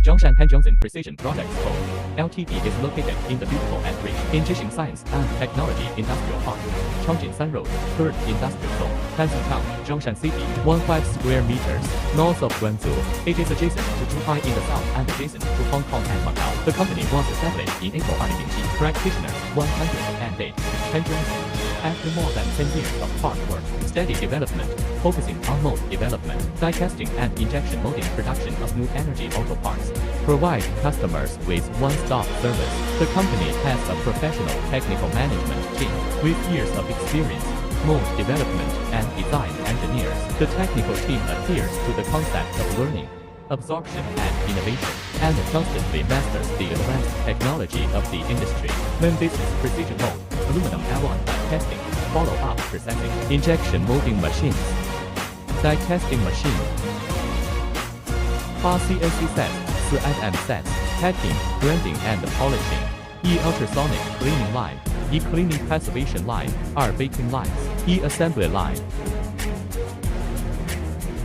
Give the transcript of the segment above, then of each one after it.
Zhongshan Hengyongxin Precision Products Co. Ltd is located in the beautiful and rich Hengyongxin Science and Technology Industrial Park, Chongjin San Road, 3rd Industrial Zone, Hansi Town, Zhongshan City, 15 square meters, north of Guangzhou. It is adjacent to Zhuhai in the south and adjacent to Hong Kong and Macau. The company was established in April 2007. Practitioners 108. Hengyongxin. After more than 10 years of hard work, steady development, focusing on mold development, die casting and injection molding production of new energy auto parts, provide customers with one-stop service. The company has a professional technical management team with years of experience, mold development and design engineers. The technical team adheres to the concept of learning, absorption and innovation, and constantly masters the advanced technology of the industry. Main business precision mold, aluminum alloy die casting, follow-up processing, injection molding machines, die casting machine, CNC sets, CFM sets, packing, grinding and polishing, ultrasonic cleaning line, cleaning passivation line, baking lines, assembly line,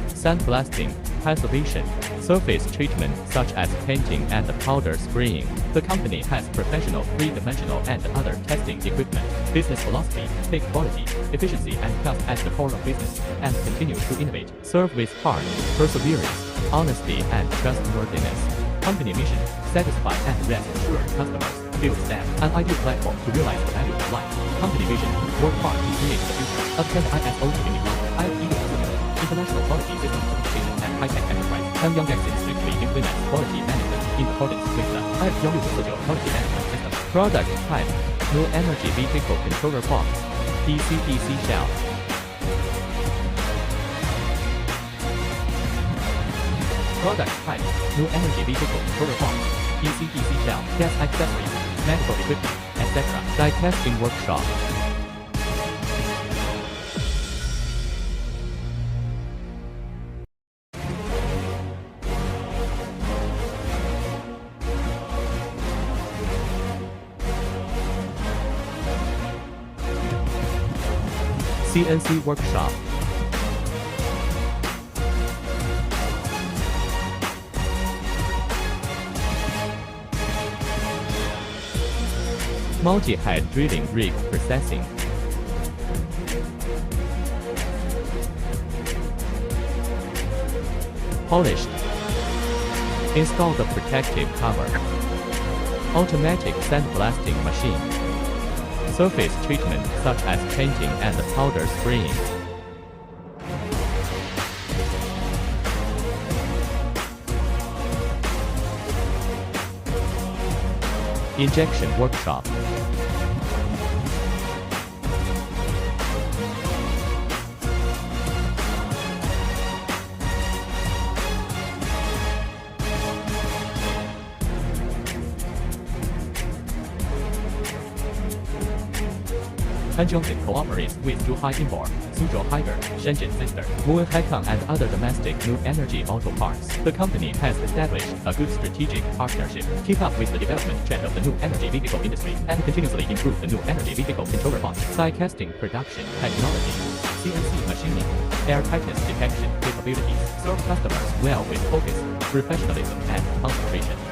sandblasting, passivation, surface treatment such as painting and powder spraying. The company has professional, three-dimensional and other testing equipment. Business philosophy, take quality, efficiency and cost at the core of business, and continue to innovate. Serve with heart, perseverance, honesty and trustworthiness. Company mission, satisfy and rest assured customers. Build them an ideal platform to realize the value of life. Company vision, work hard to create the future. Obtain ISO 27001, international quality system certification and high-tech enterprise. Hengyongxin strictly implements quality management in accordance with the ISO 1649 quality management system. Product type, new energy vehicle controller box, DC-DC shell. Product type, new energy vehicle controller box, DC-DC shell, gas accessories, medical equipment, etc. Die casting workshop. CNC workshop. Multi-head drilling rig processing. Polished. Install the protective cover. Automatic sandblasting machine. Surface treatment such as painting and powder spraying. Injection workshop. Hengyongxin cooperates with Zhuhai Import, Suzhou Haiger, Shenzhen Sister, Wuhan Haikang and other domestic new energy auto parts. The company has established a good strategic partnership. Keep up with the development trend of the new energy vehicle industry and continuously improve the new energy vehicle controller box, die casting production technology, CNC machining, air tightness detection capabilities. Serve customers well with focus, professionalism and concentration.